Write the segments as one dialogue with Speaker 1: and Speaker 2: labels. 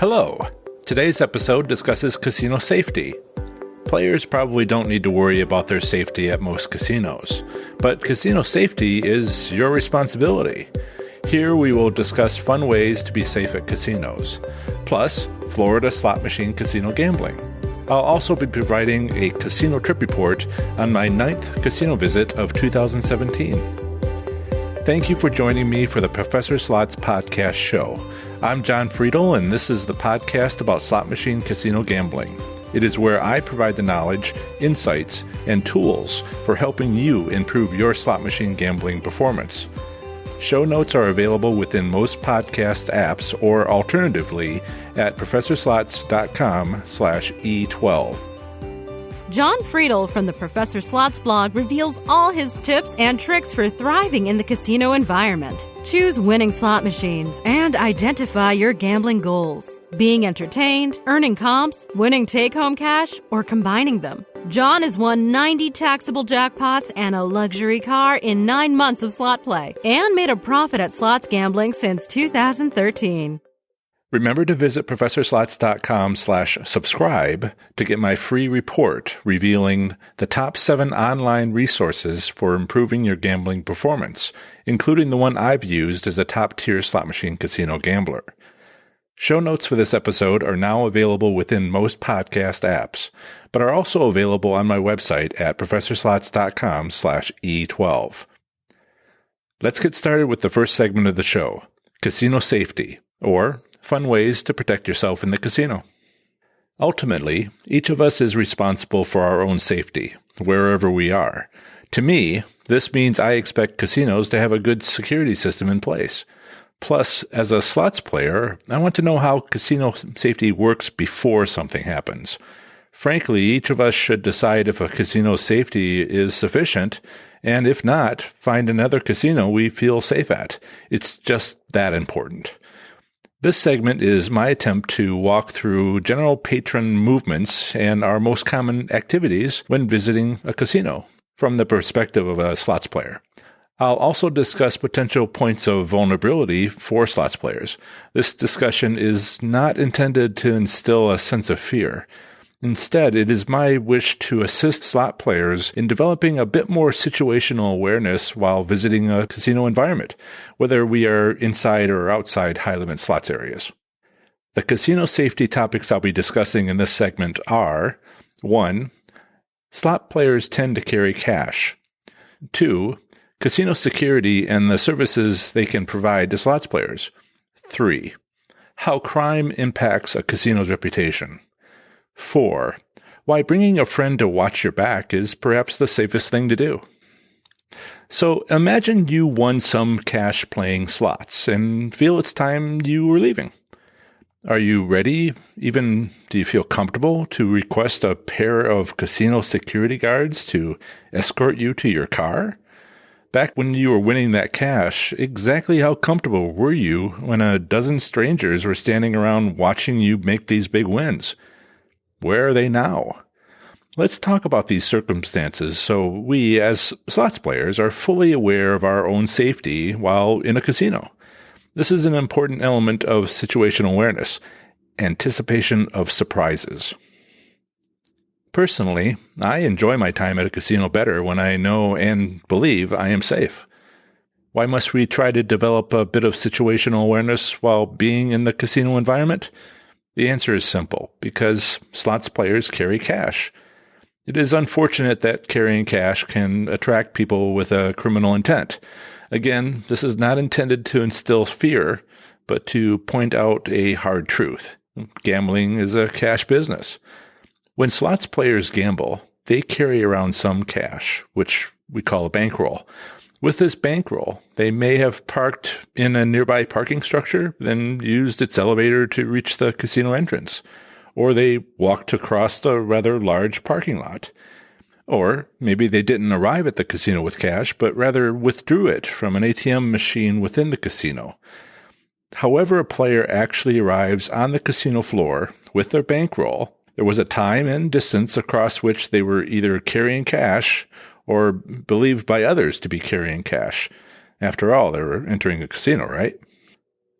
Speaker 1: Hello. Today's episode discusses casino safety. Players probably don't need to worry about their safety at most casinos, but casino safety is your responsibility. Here we will discuss fun ways to be safe at casinos, plus Florida slot machine casino gambling. I'll also be providing a casino trip report on my 9th casino visit of 2017. Thank you for joining me for the Professor Slots podcast show. I'm John Friedel, and this is the podcast about slot machine casino gambling. It is where I provide the knowledge, insights, and tools for helping you improve your slot machine gambling performance. Show notes are available within most podcast apps or alternatively at professorslots.com/E12.
Speaker 2: John Friedel from the Professor Slots blog reveals all his tips and tricks for thriving in the casino environment. Choose winning slot machines and identify your gambling goals. Being entertained, earning comps, winning take-home cash, or combining them. John has won 90 taxable jackpots and a luxury car in 9 months of slot play and made a profit at slots gambling since 2013.
Speaker 1: Remember to visit professorslots.com/subscribe to get my free report revealing the top 7 online resources for improving your gambling performance, including the one I've used as a top-tier slot machine casino gambler. Show notes for this episode are now available within most podcast apps, but are also available on my website at professorslots.com/E12. Let's get started with the first segment of the show, casino safety, or fun ways to protect yourself in the casino. Ultimately, each of us is responsible for our own safety, wherever we are. To me, this means I expect casinos to have a good security system in place. Plus, as a slots player, I want to know how casino safety works before something happens. Frankly, each of us should decide if a casino safety is sufficient, and if not, find another casino we feel safe at. It's just that important. This segment is my attempt to walk through general patron movements and our most common activities when visiting a casino from the perspective of a slots player. I'll also discuss potential points of vulnerability for slots players. This discussion is not intended to instill a sense of fear. Instead, it is my wish to assist slot players in developing a bit more situational awareness while visiting a casino environment, whether we are inside or outside high-limit slots areas. The casino safety topics I'll be discussing in this segment are: 1. Slot players tend to carry cash. 2. Casino security and the services they can provide to slots players. 3. How crime impacts a casino's reputation. 4. Why bringing a friend to watch your back is perhaps the safest thing to do. So imagine you won some cash playing slots and feel it's time you were leaving. Are you ready? Even do you feel comfortable to request a pair of casino security guards to escort you to your car? Back when you were winning that cash, exactly how comfortable were you when a dozen strangers were standing around watching you make these big wins? Where are they now? Let's talk about these circumstances so we, as slots players, are fully aware of our own safety while in a casino. This is an important element of situational awareness, anticipation of surprises. Personally, I enjoy my time at a casino better when I know and believe I am safe. Why must we try to develop a bit of situational awareness while being in the casino environment? The answer is simple, because slots players carry cash. It is unfortunate that carrying cash can attract people with a criminal intent. Again, this is not intended to instill fear, but to point out a hard truth. Gambling is a cash business. When slots players gamble, they carry around some cash, which we call a bankroll. With this bankroll, they may have parked in a nearby parking structure, then used its elevator to reach the casino entrance. Or they walked across a rather large parking lot. Or maybe they didn't arrive at the casino with cash, but rather withdrew it from an ATM machine within the casino. However a player actually arrives on the casino floor with their bankroll, there was a time and distance across which they were either carrying cash or believed by others to be carrying cash. After all, they were entering a casino, right?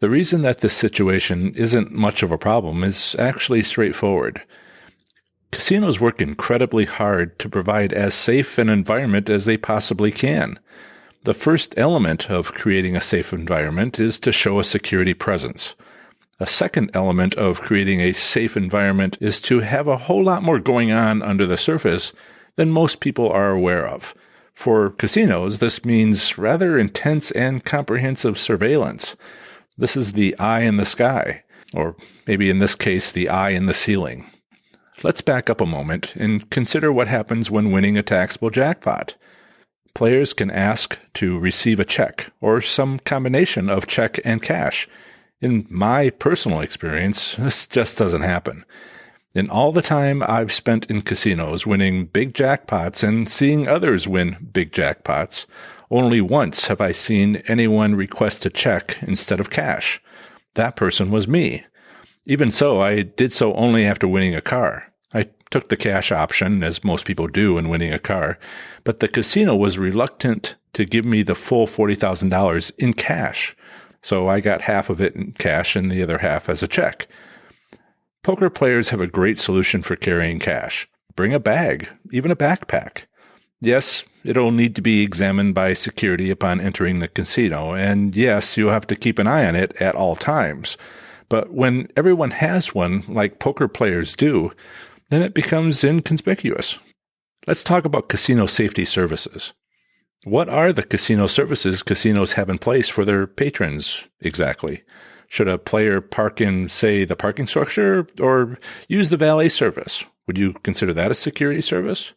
Speaker 1: The reason that this situation isn't much of a problem is actually straightforward. Casinos work incredibly hard to provide as safe an environment as they possibly can. The first element of creating a safe environment is to show a security presence. A second element of creating a safe environment is to have a whole lot more going on under the surface than most people are aware of. For casinos, this means rather intense and comprehensive surveillance. This is the eye in the sky, or maybe in this case, the eye in the ceiling. Let's back up a moment and consider what happens when winning a taxable jackpot. Players can ask to receive a check, or some combination of check and cash. In my personal experience, this just doesn't happen. In all the time I've spent in casinos winning big jackpots and seeing others win big jackpots, only once have I seen anyone request a check instead of cash. That person was me. Even so, I did so only after winning a car. I took the cash option, as most people do in winning a car, but the casino was reluctant to give me the full $40,000 in cash, so I got half of it in cash and the other half as a check. Poker players have a great solution for carrying cash. Bring a bag, even a backpack. Yes, it'll need to be examined by security upon entering the casino, and yes, you'll have to keep an eye on it at all times. But when everyone has one, like poker players do, then it becomes inconspicuous. Let's talk about casino safety services. What are the casino services casinos have in place for their patrons exactly? Should a player park in, say, the parking structure, or use the valet service? Would you consider that a security service?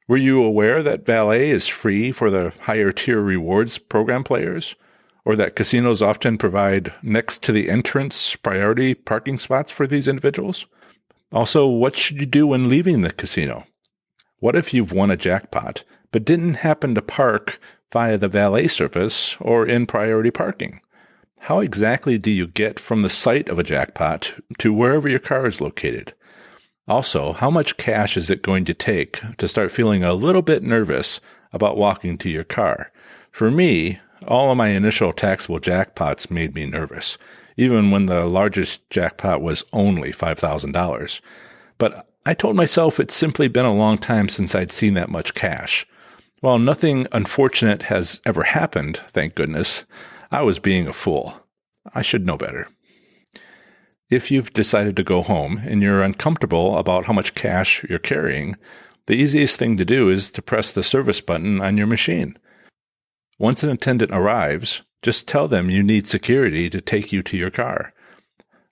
Speaker 1: Were you aware that valet is free for the higher tier rewards program players? Or that casinos often provide next to the entrance priority parking spots for these individuals? Also, what should you do when leaving the casino? What if you've won a jackpot, but didn't happen to park via the valet service or in priority parking? How exactly do you get from the site of a jackpot to wherever your car is located? Also, how much cash is it going to take to start feeling a little bit nervous about walking to your car? For me, all of my initial taxable jackpots made me nervous, even when the largest jackpot was only $5,000. But I told myself it's simply been a long time since I'd seen that much cash. While nothing unfortunate has ever happened, thank goodness, I was being a fool. I should know better. If you've decided to go home and you're uncomfortable about how much cash you're carrying, the easiest thing to do is to press the service button on your machine. Once an attendant arrives, just tell them you need security to take you to your car.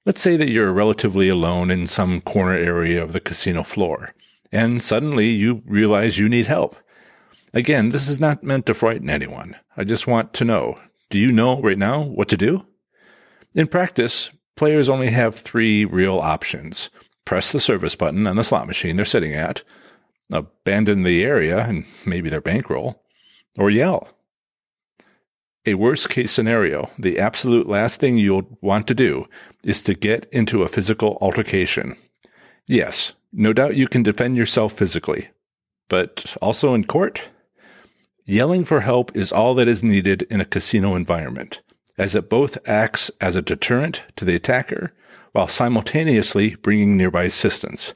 Speaker 1: Let's say that you're relatively alone in some corner area of the casino floor, and suddenly you realize you need help. Again, this is not meant to frighten anyone. I just want to know, do you know right now what to do? In practice, players only have 3 real options. Press the service button on the slot machine they're sitting at, abandon the area and maybe their bankroll, or yell. A worst-case scenario, the absolute last thing you'll want to do is to get into a physical altercation. Yes, no doubt you can defend yourself physically, but also in court? Yelling for help is all that is needed in a casino environment, as it both acts as a deterrent to the attacker while simultaneously bringing nearby assistance.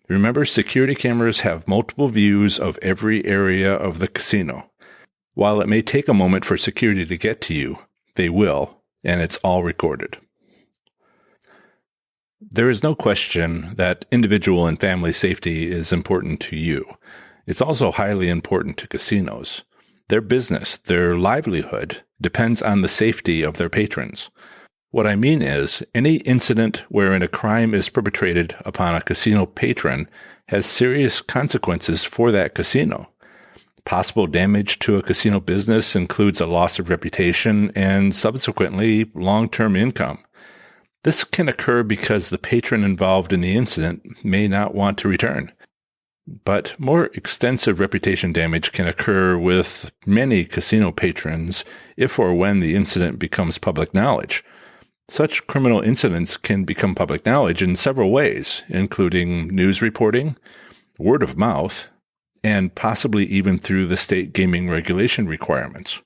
Speaker 1: Remember, security cameras have multiple views of every area of the casino. While it may take a moment for security to get to you, they will, and it's all recorded. There is no question that individual and family safety is important to you. It's also highly important to casinos. Their business, their livelihood, depends on the safety of their patrons. What I mean is, any incident wherein a crime is perpetrated upon a casino patron has serious consequences for that casino. Possible damage to a casino business includes a loss of reputation and subsequently long-term income. This can occur because the patron involved in the incident may not want to return. But more extensive reputation damage can occur with many casino patrons if or when the incident becomes public knowledge. Such criminal incidents can become public knowledge in several ways, including news reporting, word of mouth, and possibly even through the state gaming regulation requirements.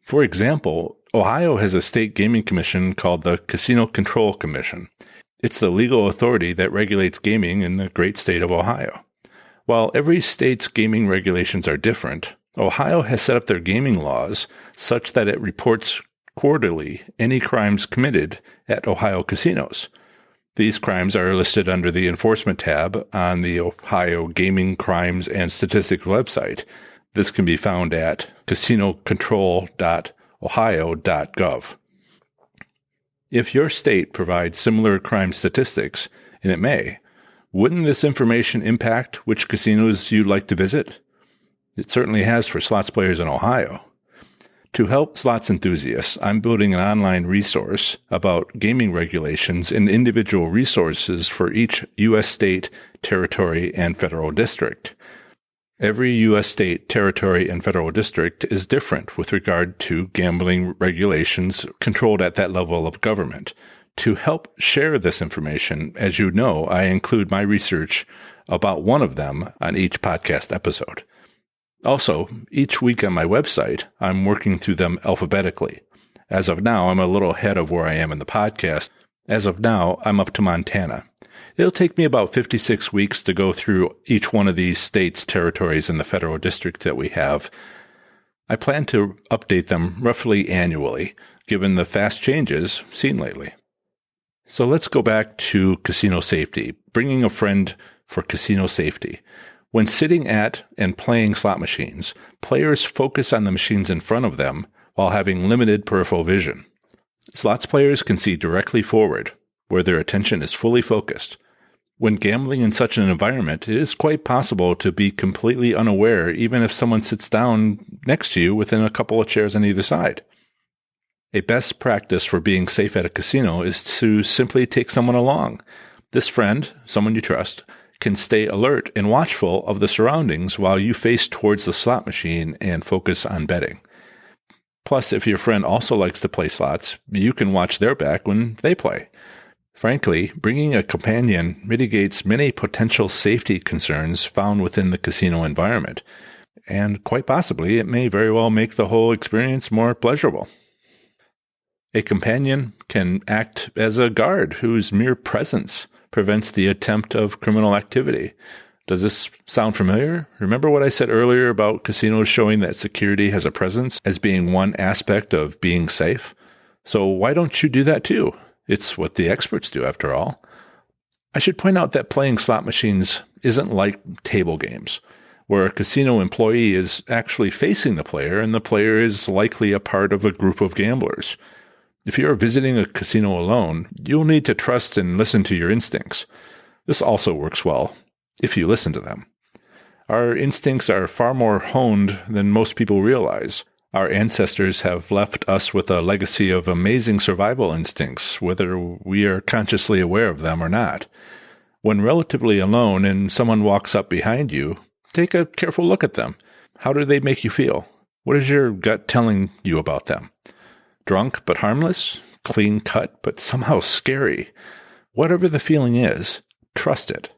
Speaker 1: For example, Ohio has a state gaming commission called the Casino Control Commission. It's the legal authority that regulates gaming in the great state of Ohio. While every state's gaming regulations are different, Ohio has set up their gaming laws such that it reports quarterly any crimes committed at Ohio casinos. These crimes are listed under the Enforcement tab on the Ohio Gaming Crimes and Statistics website. This can be found at casinocontrol.ohio.gov. If your state provides similar crime statistics, and it may, wouldn't this information impact which casinos you'd like to visit? It certainly has for slots players in Ohio. To help slots enthusiasts, I'm building an online resource about gaming regulations and individual resources for each U.S. state, territory, and federal district. Every U.S. state, territory, and federal district is different with regard to gambling regulations controlled at that level of government. To help share this information, as you know, I include my research about one of them on each podcast episode. Also, each week on my website, I'm working through them alphabetically. As of now, I'm a little ahead of where I am in the podcast. As of now, I'm up to Montana. It'll take me about 56 weeks to go through each one of these states, territories, and the federal district that we have. I plan to update them roughly annually, given the fast changes seen lately. So let's go back to casino safety, bringing a friend for casino safety. When sitting at and playing slot machines, players focus on the machines in front of them while having limited peripheral vision. Slots players can see directly forward, where their attention is fully focused. When gambling in such an environment, it is quite possible to be completely unaware even if someone sits down next to you within a couple of chairs on either side. A best practice for being safe at a casino is to simply take someone along. This friend, someone you trust, can stay alert and watchful of the surroundings while you face towards the slot machine and focus on betting. Plus, if your friend also likes to play slots, you can watch their back when they play. Frankly, bringing a companion mitigates many potential safety concerns found within the casino environment, and quite possibly it may very well make the whole experience more pleasurable. A companion can act as a guard whose mere presence prevents the attempt of criminal activity. Does this sound familiar? Remember what I said earlier about casinos showing that security has a presence as being one aspect of being safe? So why don't you do that too? It's what the experts do, after all. I should point out that playing slot machines isn't like table games, where a casino employee is actually facing the player and the player is likely a part of a group of gamblers. If you are visiting a casino alone, you'll need to trust and listen to your instincts. This also works well if you listen to them. Our instincts are far more honed than most people realize. Our ancestors have left us with a legacy of amazing survival instincts, whether we are consciously aware of them or not. When relatively alone and someone walks up behind you, take a careful look at them. How do they make you feel? What is your gut telling you about them? Drunk but harmless? Clean cut but somehow scary? Whatever the feeling is, trust it.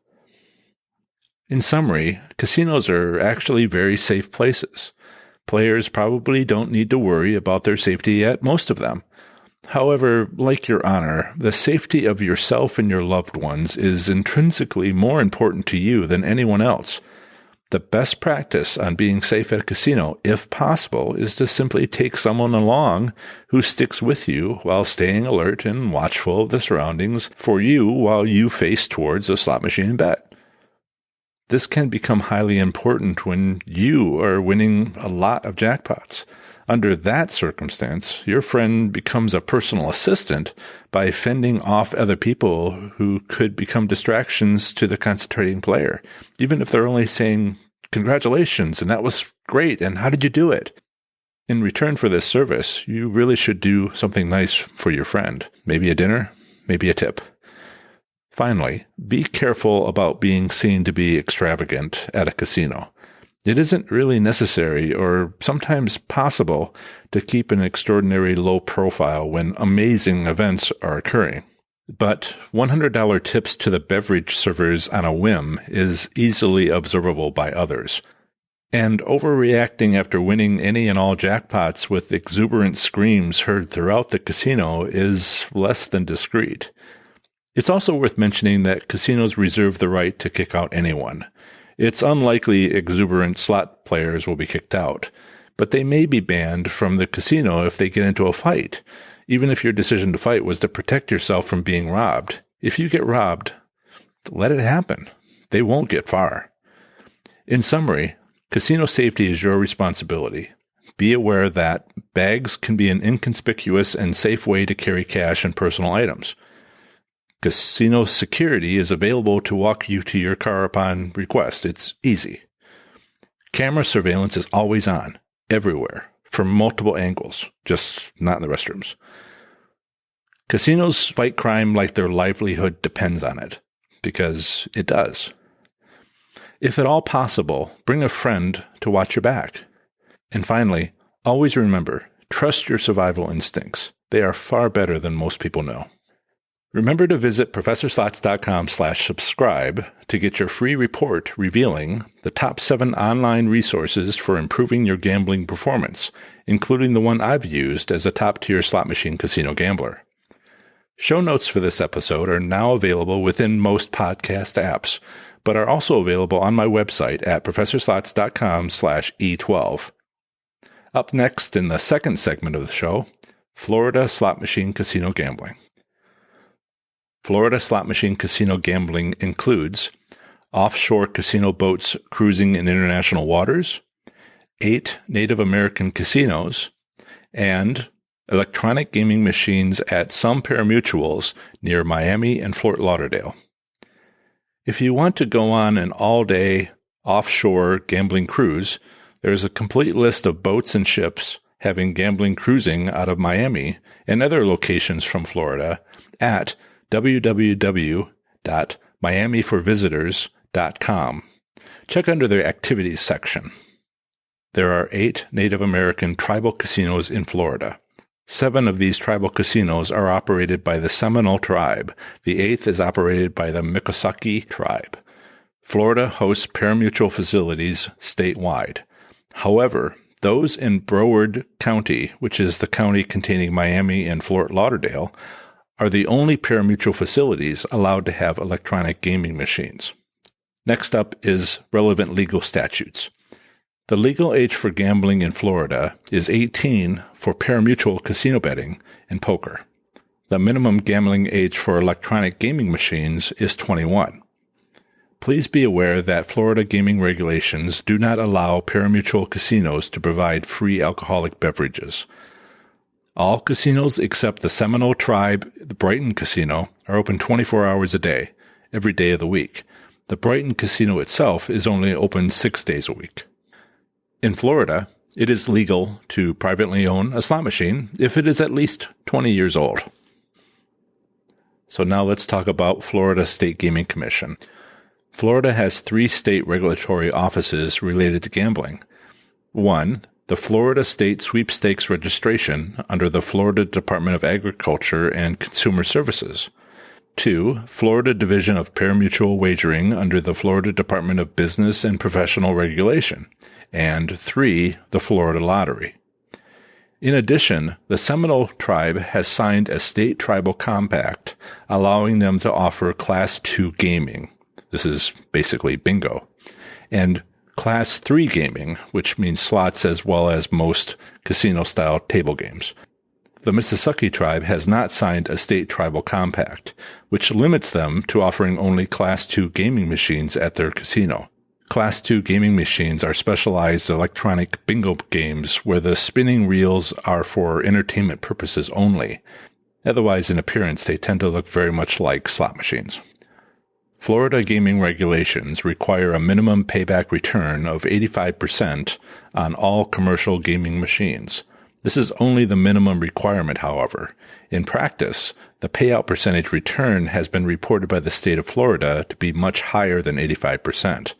Speaker 1: In summary, casinos are actually very safe places. Players probably don't need to worry about their safety at most of them. However, like your honor, the safety of yourself and your loved ones is intrinsically more important to you than anyone else. The best practice on being safe at a casino, if possible, is to simply take someone along who sticks with you while staying alert and watchful of the surroundings for you while you face towards a slot machine bet. This can become highly important when you are winning a lot of jackpots. Under that circumstance, your friend becomes a personal assistant by fending off other people who could become distractions to the concentrating player, even if they're only saying, "Congratulations, and that was great, and how did you do it?" In return for this service, you really should do something nice for your friend. Maybe a dinner, maybe a tip. Finally, be careful about being seen to be extravagant at a casino. It isn't really necessary or sometimes possible to keep an extraordinary low profile when amazing events are occurring. But $100 tips to the beverage servers on a whim is easily observable by others. And overreacting after winning any and all jackpots with exuberant screams heard throughout the casino is less than discreet. It's also worth mentioning that casinos reserve the right to kick out anyone. It's unlikely exuberant slot players will be kicked out, but they may be banned from the casino if they get into a fight, even if your decision to fight was to protect yourself from being robbed. If you get robbed, let it happen. They won't get far. In summary, casino safety is your responsibility. Be aware that bags can be an inconspicuous and safe way to carry cash and personal items. Casino security is available to walk you to your car upon request. It's easy. Camera surveillance is always on, everywhere, from multiple angles, just not in the restrooms. Casinos fight crime like their livelihood depends on it, because it does. If at all possible, bring a friend to watch your back. And finally, always remember, trust your survival instincts. They are far better than most people know. Remember to visit ProfessorSlots.com/subscribe to get your free report revealing the top 7 online resources for improving your gambling performance, including the one I've used as a top-tier slot machine casino gambler. Show notes for this episode are now available within most podcast apps, but are also available on my website at ProfessorSlots.com/E12. Up next in the second segment of the show, Florida slot machine casino gambling. Florida slot machine casino gambling includes offshore casino boats cruising in international waters, 8 Native American casinos, and electronic gaming machines at some parimutuels near Miami and Fort Lauderdale. If you want to go on an all-day offshore gambling cruise, there is a complete list of boats and ships having gambling cruising out of Miami and other locations from Florida at www.miamiforvisitors.com. Check under the activities section. There are 8 Native American tribal casinos in Florida. 7 of these tribal casinos are operated by the Seminole tribe. The 8th is operated by the Miccosukee tribe. Florida hosts parimutuel facilities statewide. However, those in Broward County, which is the county containing Miami and Fort Lauderdale, are the only parimutuel facilities allowed to have electronic gaming machines. Next up is relevant legal statutes. The legal age for gambling in Florida is 18 for parimutuel casino betting and poker. The minimum gambling age for electronic gaming machines is 21. Please be aware that Florida gaming regulations do not allow parimutuel casinos to provide free alcoholic beverages. All casinos except the Seminole Tribe, the Brighton Casino, are open 24 hours a day, every day of the week. The Brighton Casino itself is only open 6 days a week. In Florida, it is legal to privately own a slot machine if it is at least 20 years old. So now let's talk about Florida State Gaming Commission. Florida has 3 state regulatory offices related to gambling. 1, the Florida State Sweepstakes Registration under the Florida Department of Agriculture and Consumer Services. 2, Florida Division of Parimutuel Wagering under the Florida Department of Business and Professional Regulation. And 3, the Florida Lottery. In addition, the Seminole Tribe has signed a state tribal compact allowing them to offer Class II gaming. This is basically bingo. And Class 3 gaming, which means slots as well as most casino-style table games. The Miccosukee Tribe has not signed a state tribal compact, which limits them to offering only Class 2 gaming machines at their casino. Class 2 gaming machines are specialized electronic bingo games where the spinning reels are for entertainment purposes only. Otherwise, in appearance, they tend to look very much like slot machines. Florida gaming regulations require a minimum payback return of 85% on all commercial gaming machines. This is only the minimum requirement, however. In practice, the payout percentage return has been reported by the state of Florida to be much higher than 85%.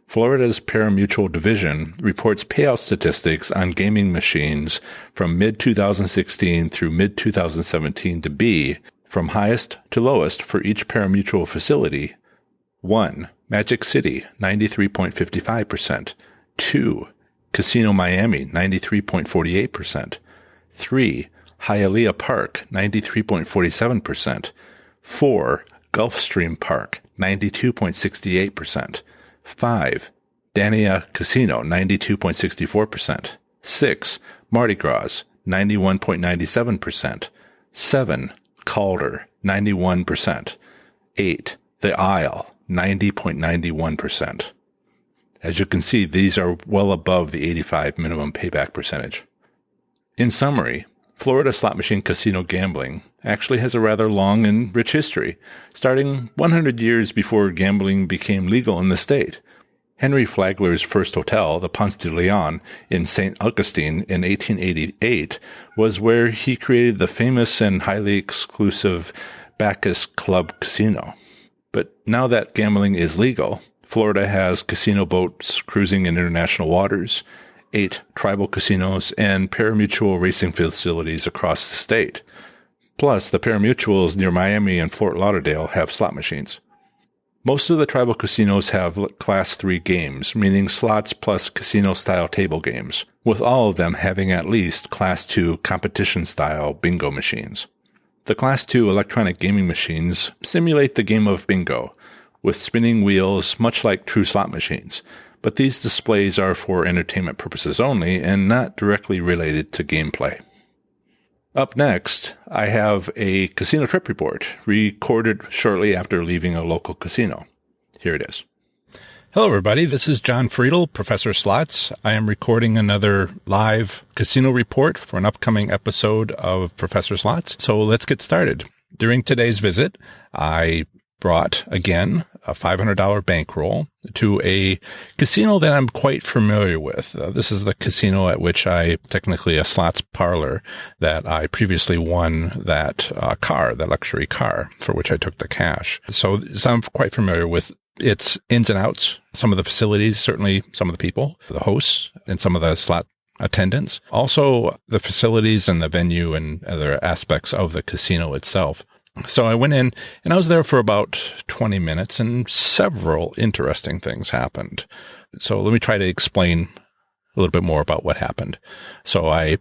Speaker 1: Florida's Parimutuel Division reports payout statistics on gaming machines from mid-2016 through mid-2017 to be, from highest to lowest for each parimutuel facility: 1. Magic City, 93.55%, 2. Casino Miami, 93.48%. 3. Hialeah Park, 93.47%. 4. Gulfstream Park, 92.68%. 5. Dania Casino, 92.64%. 6. Mardi Gras, 91.97%. 7. Calder, 91%. 8. The Isle, 90.91%. As you can see, these are well above the 85 minimum payback percentage. In summary, Florida slot machine casino gambling actually has a rather long and rich history, starting 100 years before gambling became legal in the state. Henry Flagler's first hotel, the Ponce de Leon in St. Augustine in 1888, was where he created the famous and highly exclusive Bacchus Club Casino. But now that gambling is legal, Florida has casino boats cruising in international waters, 8 tribal casinos, and pari-mutuel racing facilities across the state. Plus, the pari-mutuels near Miami and Fort Lauderdale have slot machines. Most of the tribal casinos have Class 3 games, meaning slots plus casino-style table games, with all of them having at least Class 2 competition-style bingo machines. The Class 2 electronic gaming machines simulate the game of bingo, with spinning wheels much like true slot machines, but these displays are for entertainment purposes only and not directly related to gameplay. Up next, I have a casino trip report recorded shortly after leaving a local casino. Here it is. Hello, everybody. This is John Friedel, Professor Slots. I am recording another live casino report for an upcoming episode of Professor Slots. So let's get started. During today's visit, I brought, again, a $500 bankroll to a casino that I'm quite familiar with. This is the casino at which technically a slots parlor, that I previously won that luxury car, for which I took the cash. So I'm quite familiar with its ins and outs, some of the facilities, certainly some of the people, the hosts, and some of the slot attendants. Also, the facilities and the venue and other aspects of the casino itself. So I went in, and I was there for about 20 minutes, and several interesting things happened. So let me try to explain a little bit more about what happened. So I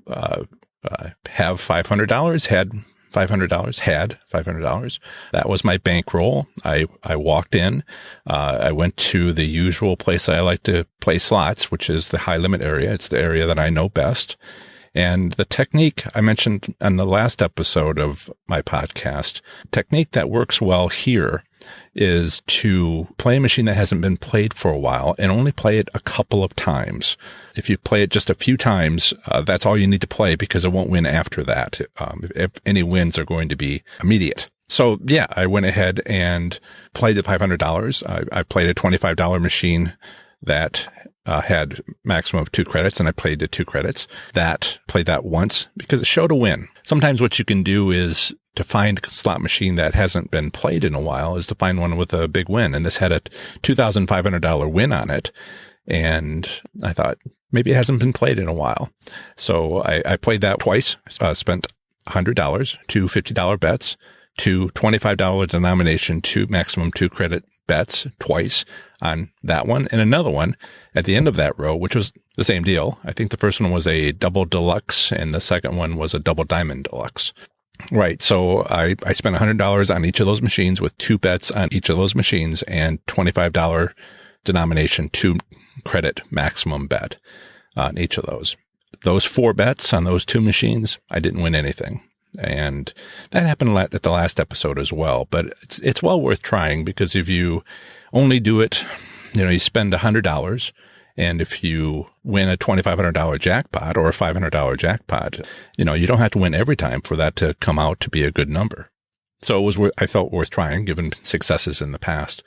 Speaker 1: have $500, had $500. That was my bankroll. I walked in. I went to the usual place I like to play slots, which is the high limit area. It's the area that I know best. And the technique I mentioned on the last episode of my podcast, technique that works well here is to play a machine that hasn't been played for a while and only play it a couple of times. If you play it just a few times, that's all you need to play, because it won't win after that. If any wins are going to be immediate. So yeah, I went ahead and played the $500. I played a $25 machine that had maximum of 2 credits, and I played the 2 credits. Played that once because it showed a win. Sometimes what you can do is to find a slot machine that hasn't been played in a while is to find one with a big win. And this had a $2,500 win on it. And I thought maybe it hasn't been played in a while. So I played that twice, spent $100, 2 $50 bets, 2 $25 denomination, 2 maximum 2 credit bets twice on that one, and another one at the end of that row, which was the same deal. I think the first one was a double deluxe and the second one was a double diamond deluxe. Right. So I spent $100 on each of those machines with 2 bets on each of those machines and $25 denomination 2 credit maximum bet on each of those. Those 4 bets on those 2 machines, I didn't win anything. And that happened at the last episode as well. But it's well worth trying, because if you only do it, you spend $100, and if you win a $2,500 jackpot or a $500 jackpot, you don't have to win every time for that to come out to be a good number. So I felt worth trying, given successes in the past.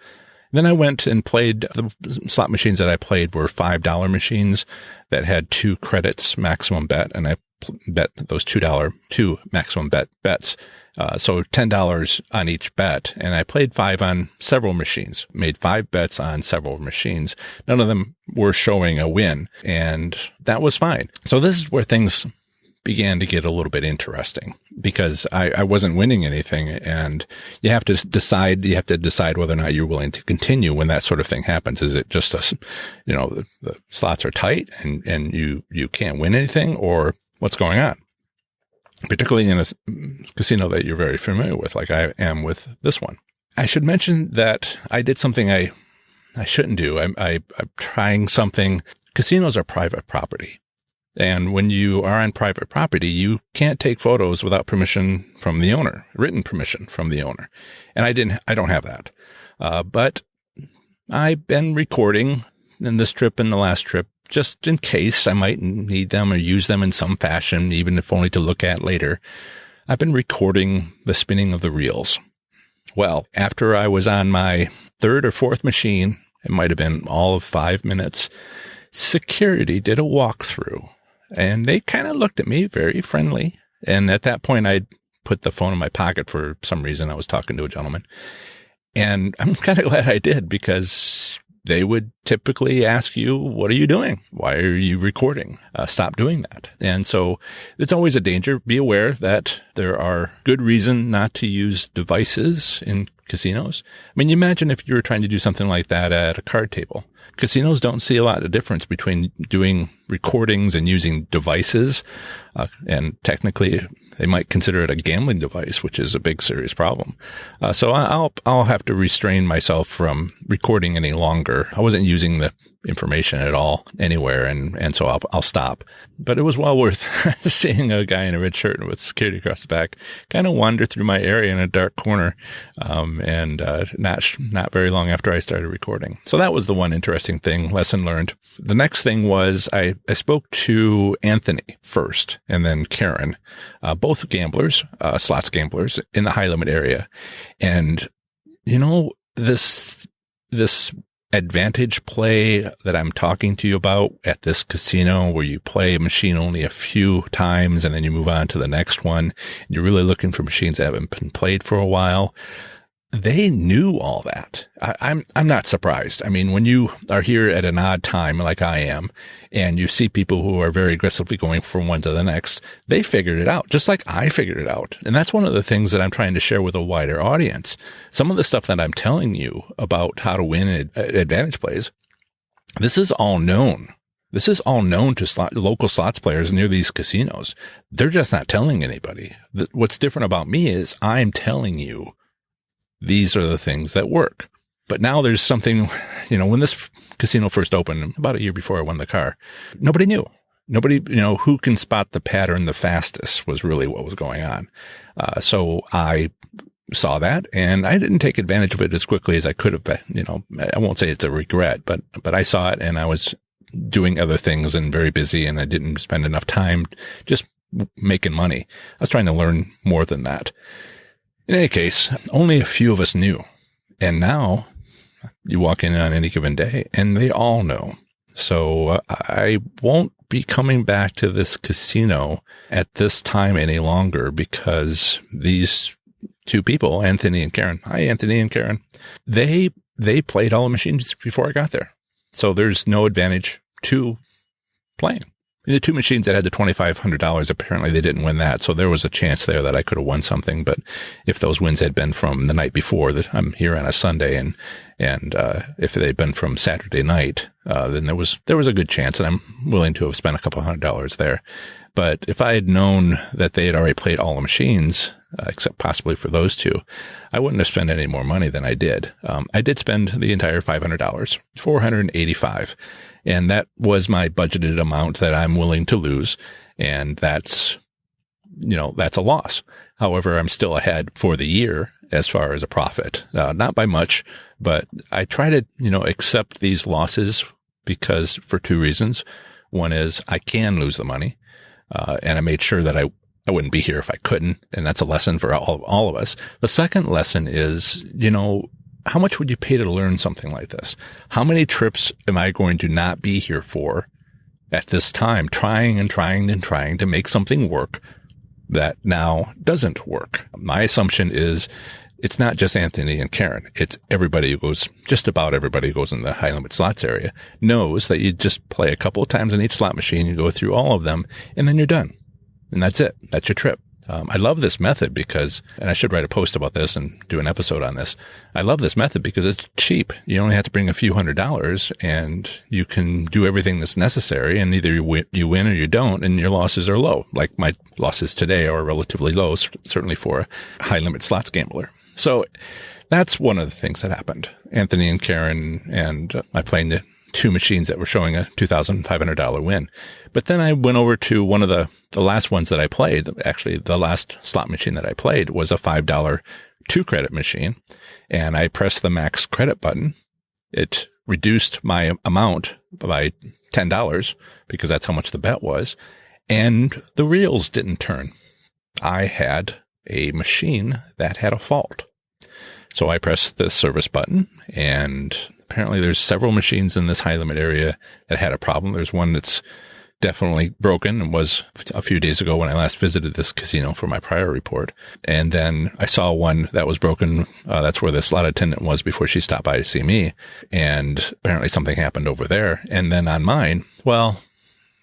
Speaker 1: Then I went and played. The slot machines that I played were $5 machines that had 2 credits maximum bet, and I bet those $2 maximum bets. So $10 on each bet. And I played 5 on several machines, made 5 bets on several machines. None of them were showing a win, and that was fine. So this is where things began to get a little bit interesting because I wasn't winning anything, and you have to decide whether or not you're willing to continue when that sort of thing happens. Is it just the slots are tight and you can't win anything, or what's going on? Particularly in a casino that you're very familiar with, like I am with this one. I should mention that I did something I shouldn't do. I'm trying something. Casinos are private property. And when you are on private property, you can't take photos without permission from the owner, written permission from the owner. And I don't have that. But I've been recording in this trip and the last trip, just in case I might need them or use them in some fashion, even if only to look at later. I've been recording the spinning of the reels. Well, after I was on my third or fourth machine, it might have been all of 5 minutes, security did a walkthrough. And they kind of looked at me very friendly. And at that point, I'd put the phone in my pocket for some reason. I was talking to a gentleman. And I'm kind of glad I did, because they would typically ask you, what are you doing? Why are you recording? Stop doing that. And so it's always a danger. Be aware that there are good reason not to use devices in casinos. I mean, you imagine if you were trying to do something like that at a card table. Casinos don't see a lot of difference between doing recordings and using devices. And technically, they might consider it a gambling device, which is a big, serious problem. So I'll have to restrain myself from recording any longer. I wasn't using the information at all anywhere, and so I'll stop. But it was well worth seeing a guy in a red shirt with security across the back kind of wander through my area in a dark corner, and not very long after I started recording. So that was the one interesting thing, lesson learned. The next thing was I spoke to Anthony first, and then Karen, both gamblers, slots gamblers in the high limit area. And, this advantage play that I'm talking to you about at this casino, where you play a machine only a few times and then you move on to the next one, and you're really looking for machines that haven't been played for a while. They knew all that. I'm not surprised. I mean, when you are here at an odd time like I am, and you see people who are very aggressively going from one to the next, they figured it out, just like I figured it out. And that's one of the things that I'm trying to share with a wider audience. Some of the stuff that I'm telling you about how to win advantage plays, this is all known. This is all known to local slots players near these casinos. They're just not telling anybody. What's different about me is I'm telling you these are the things that work. But now there's something, when this casino first opened, about a year before I won the car, nobody knew. Nobody, who can spot the pattern the fastest was really what was going on. So I saw that, and I didn't take advantage of it as quickly as I could have been. I won't say it's a regret, but I saw it, and I was doing other things and very busy, and I didn't spend enough time just making money. I was trying to learn more than that. In any case, only a few of us knew. And now you walk in on any given day and they all know. So I won't be coming back to this casino at this time any longer, because these two people, Anthony and Karen, hi, Anthony and Karen, they played all the machines before I got there. So there's no advantage to playing. The two machines that had the $2,500, apparently they didn't win that. So there was a chance there that I could have won something. But if those wins had been from the night before, that I'm here on a Sunday, and if they'd been from Saturday night, then there was a good chance, and I'm willing to have spent a couple $100 there. But if I had known that they had already played all the machines, except possibly for those two, I wouldn't have spent any more money than I did. I did spend the entire $500, $485. And that was my budgeted amount that I'm willing to lose. And that's a loss. However, I'm still ahead for the year as far as a profit. Not by much, but I try to, accept these losses because for two reasons. One is I can lose the money. And I made sure that I wouldn't be here if I couldn't. And that's a lesson for all of us. The second lesson is, how much would you pay to learn something like this? How many trips am I going to not be here for at this time, trying to make something work that now doesn't work? My assumption is it's not just Anthony and Karen. It's everybody who goes, just about everybody who goes in the high limit slots area knows that you just play a couple of times on each slot machine, you go through all of them, and then you're done. and that's it. That's your trip. I love this method because, and I should write a post about this and do an episode on this. I love this method because it's cheap. You only have to bring a few $100s and you can do everything that's necessary, and either you win or you don't, and your losses are low. Like my losses today are relatively low, certainly for a high limit slots gambler. So that's one of the things that happened. Anthony and Karen and I played the 2 machines that were showing a $2,500 win. But then I went over to one of the last ones that I played. Actually, the last slot machine that I played was a $5 2-credit machine. And I pressed the max credit button. It reduced my amount by $10 because that's how much the bet was. And the reels didn't turn. I had a machine that had a fault. So I pressed the service button, and apparently there's several machines in this high limit area that had a problem. There's one that's definitely broken and was a few days ago when I last visited this casino for my prior report. And then I saw one that was broken. That's where the slot attendant was before she stopped by to see me. And apparently something happened over there. And then on mine, well,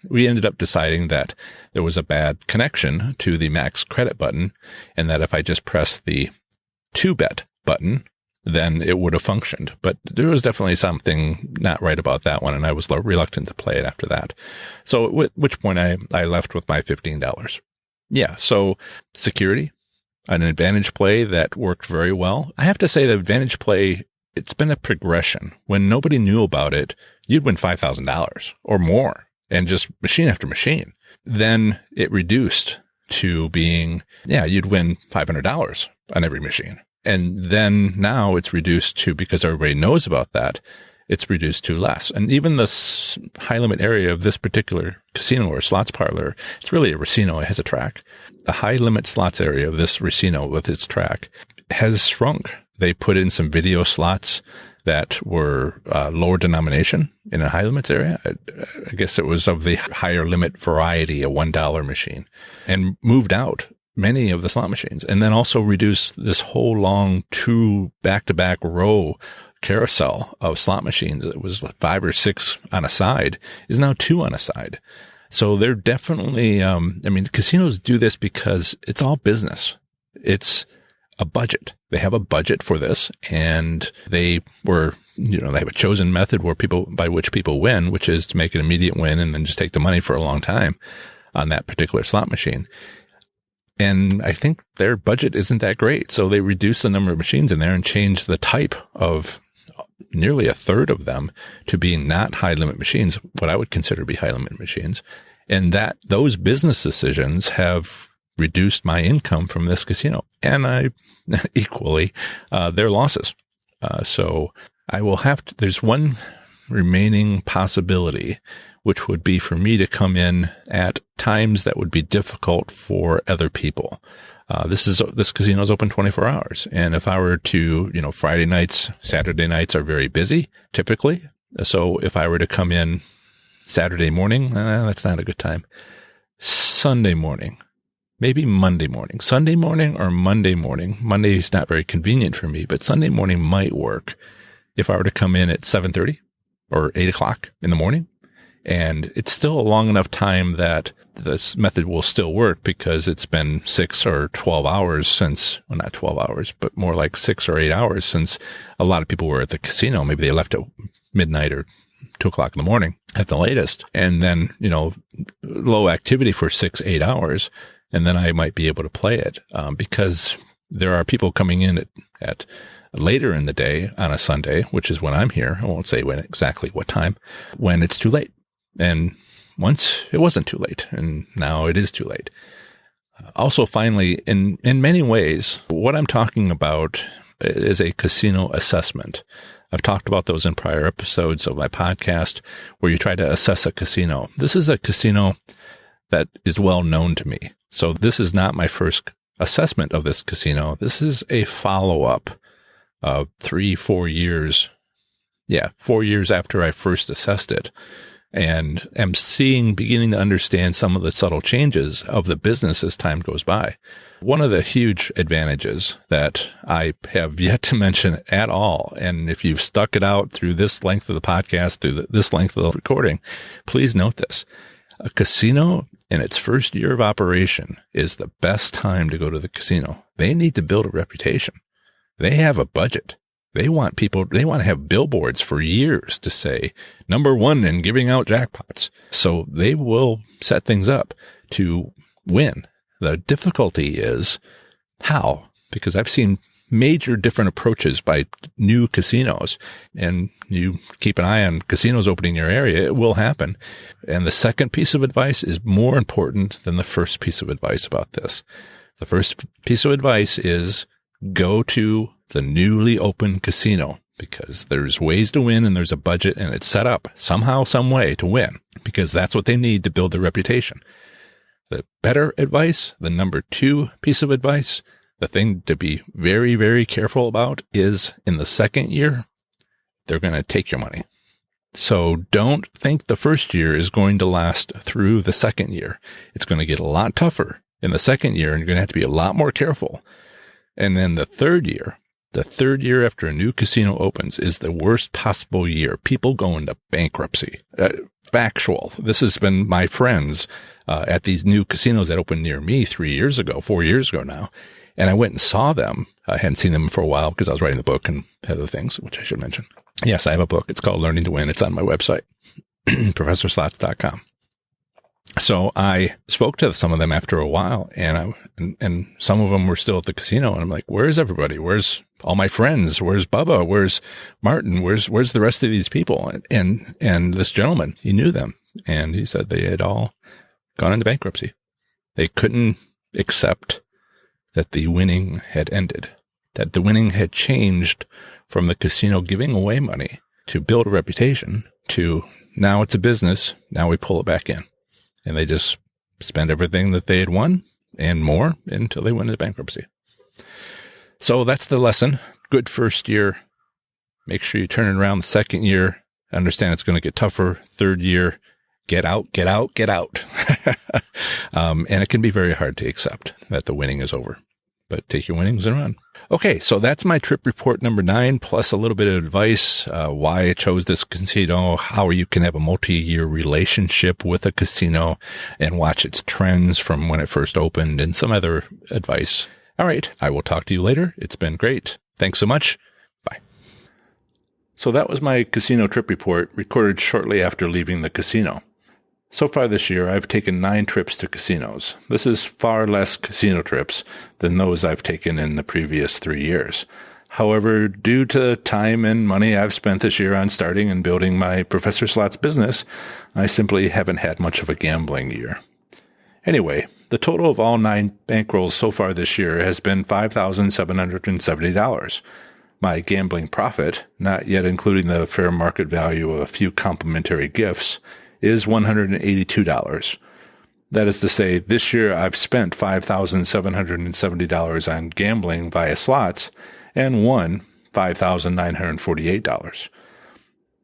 Speaker 1: we ended up deciding that there was a bad connection to the max credit button, and that if I just pressed the 2-bet button, then it would have functioned. But there was definitely something not right about that one, and I was reluctant to play it after that. So at which point I left with my $15. Yeah, so security, an advantage play that worked very well. I have to say the advantage play, it's been a progression. When nobody knew about it, you'd win $5,000 or more, and just machine after machine. Then it reduced to being, you'd win $500 on every machine. And then now it's reduced to, because everybody knows about that, it's reduced to less. And even the high limit area of this particular casino or slots parlor, it's really a racino. It has a track. The high limit slots area of this racino with its track has shrunk. They put in some video slots that were lower denomination in a high limits area. I guess it was of the higher limit variety, a $1 machine, and moved out many of the slot machines, and then also reduced this whole long 2 back-to-back row carousel of slot machines. It was like 5 or 6 on a side, is now 2 on a side. So they're definitely, the casinos do this because it's all business. It's a budget. They have a budget for this, and they have a chosen method by which people win, which is to make an immediate win and then just take the money for a long time on that particular slot machine. And I think their budget isn't that great. So they reduce the number of machines in there and change the type of nearly a third of them to being not high limit machines, what I would consider to be high limit machines. And that those business decisions have reduced my income from this casino, and equally their losses. So I will there's one remaining possibility, which would be for me to come in at times that would be difficult for other people. This casino is open 24 hours. And if I were to, Friday nights, Saturday nights are very busy typically. So if I were to come in Saturday morning, that's not a good time. Sunday morning, maybe Monday morning, Sunday morning or Monday morning. Monday is not very convenient for me, but Sunday morning might work. If I were to come in at 7:30 or 8 o'clock in the morning, and it's still a long enough time that this method will still work because it's been 6 or 12 hours since, well, not 12 hours, but more like 6 or 8 hours since a lot of people were at the casino. Maybe they left at midnight or 2 o'clock in the morning at the latest. And then, low activity for 6-8 hours. And then I might be able to play it, because there are people coming in at later in the day on a Sunday, which is when I'm here. I won't say exactly what time, when it's too late. And once it wasn't too late, and now it is too late. Also, finally, in many ways, what I'm talking about is a casino assessment. I've talked about those in prior episodes of my podcast where you try to assess a casino. This is a casino that is well known to me. So this is not my first assessment of this casino. This is a follow-up of 3-4 years. 4 years after I first assessed it. And am beginning to understand some of the subtle changes of the business as time goes by. One of the huge advantages that I have yet to mention at all, and if you've stuck it out through this length of the podcast, through this length of the recording, please note this. A casino in its first year of operation is the best time to go to the casino. They need to build a reputation. They have a budget. They want to have billboards for years to say number one in giving out jackpots. So they will set things up to win. The difficulty is how, because I've seen major different approaches by new casinos, and you keep an eye on casinos opening in your area, it will happen. And the second piece of advice is more important than the first piece of advice about this. The first piece of advice is go to the newly opened casino, because there's ways to win and there's a budget and it's set up somehow, some way to win, because that's what they need to build their reputation. The better advice, the number two piece of advice, the thing to be very, very careful about is in the second year, they're going to take your money. So don't think the first year is going to last through the second year. It's going to get a lot tougher in the second year, and you're going to have to be a lot more careful. And then the third year after a new casino opens is the worst possible year. People go into bankruptcy. Factual. This has been my friends at these new casinos that opened near me 4 years ago now. And I went and saw them. I hadn't seen them for a while because I was writing the book and other things, which I should mention. Yes, I have a book. It's called Learning to Win. It's on my website, ProfessorSlots.com. So I spoke to some of them after a while, and some of them were still at the casino. And I'm like, where's everybody? Where's all my friends? Where's Bubba? Where's Martin? Where's the rest of these people? And this gentleman, he knew them, and he said they had all gone into bankruptcy. They couldn't accept that the winning had ended, that the winning had changed from the casino giving away money to build a reputation to now it's a business. Now we pull it back in. And they just spend everything that they had won and more until they went into bankruptcy. So that's the lesson. Good first year. Make sure you turn it around the second year. Understand it's going to get tougher. Third year, get out. And it can be very hard to accept that the winning is over. But take your winnings and run. Okay, so that's my trip report number 9, plus a little bit of advice, why I chose this casino, how you can have a multi-year relationship with a casino and watch its trends from when it first opened, and some other advice. All right, I will talk to you later. It's been great. Thanks so much. Bye. So that was my casino trip report, recorded shortly after leaving the casino. So far this year, I've taken 9 trips to casinos. This is far less casino trips than those I've taken in the previous 3 years. However, due to time and money I've spent this year on starting and building my Professor Slots business, I simply haven't had much of a gambling year. Anyway, the total of all 9 bankrolls so far this year has been $5,770. My gambling profit, not yet including the fair market value of a few complimentary gifts, is $182. That is to say, this year I've spent $5,770 on gambling via slots and won $5,948.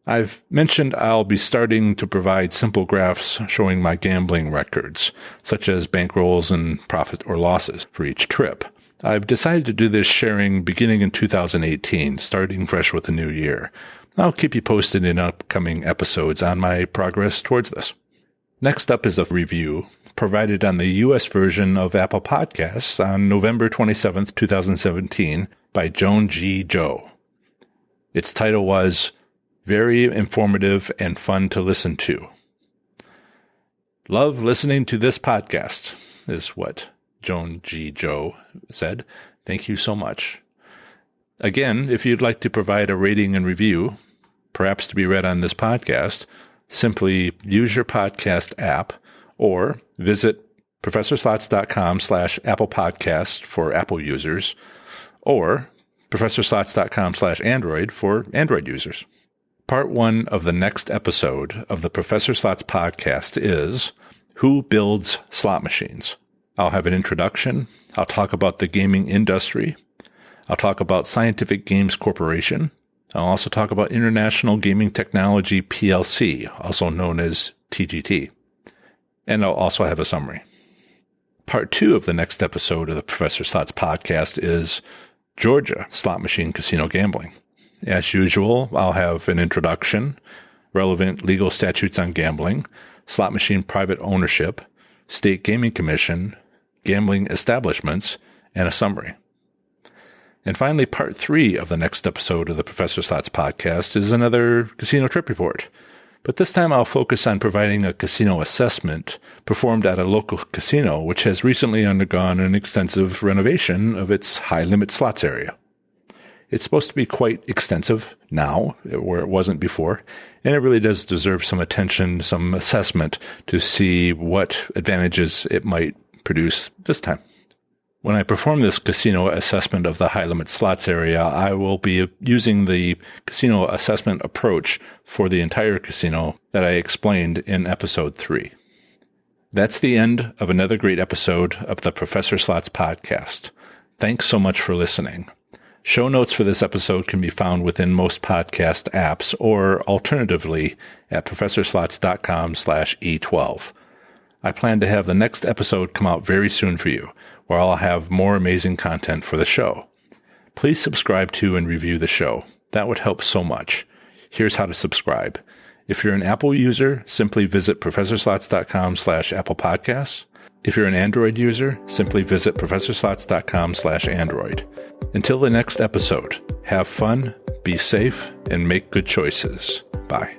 Speaker 1: I've mentioned I'll be starting to provide simple graphs showing my gambling records, such as bankrolls and profit or losses for each trip. I've decided to do this sharing beginning in 2018, starting fresh with the new year. I'll keep you posted in upcoming episodes on my progress towards this. Next up is a review provided on the U.S. version of Apple Podcasts on November 27th, 2017 by Joan G. Joe. Its title was Very Informative and Fun to Listen to. Love listening to this podcast, is what Joan G. Joe said. Thank you so much. Again, if you'd like to provide a rating and review, perhaps to be read on this podcast, simply use your podcast app or visit ProfessorSlots.com/Apple Podcast for Apple users or ProfessorSlots.com/Android for Android users. Part 1 of the next episode of the Professor Slots podcast is Who Builds Slot Machines? I'll have an introduction. I'll talk about the gaming industry. I'll talk about Scientific Games Corporation. I'll also talk about International Gaming Technology PLC, also known as TGT. And I'll also have a summary. Part 2 of the next episode of the Professor Slots podcast is Georgia Slot Machine Casino Gambling. As usual, I'll have an introduction. relevant legal statutes on gambling, slot machine private ownership, state gaming commission, gambling establishments, and a summary. And finally, part 3 of the next episode of the Professor Slots podcast is another casino trip report. But this time I'll focus on providing a casino assessment performed at a local casino which has recently undergone an extensive renovation of its high-limit slots area. It's supposed to be quite extensive now, where it wasn't before, and it really does deserve some attention, some assessment to see what advantages it might produce this time. When I perform this casino assessment of the high-limit slots area, I will be using the casino assessment approach for the entire casino that I explained in episode 3. That's the end of another great episode of the Professor Slots podcast. Thanks so much for listening. Show notes for this episode can be found within most podcast apps or alternatively at professorslots.com/E12. I plan to have the next episode come out very soon for you, where I'll have more amazing content for the show. Please subscribe to and review the show. That would help so much. Here's how to subscribe. If you're an Apple user, simply visit professorslots.com/Apple Podcasts. If you're an Android user, simply visit professorslots.com/Android. Until the next episode, have fun, be safe, and make good choices. Bye.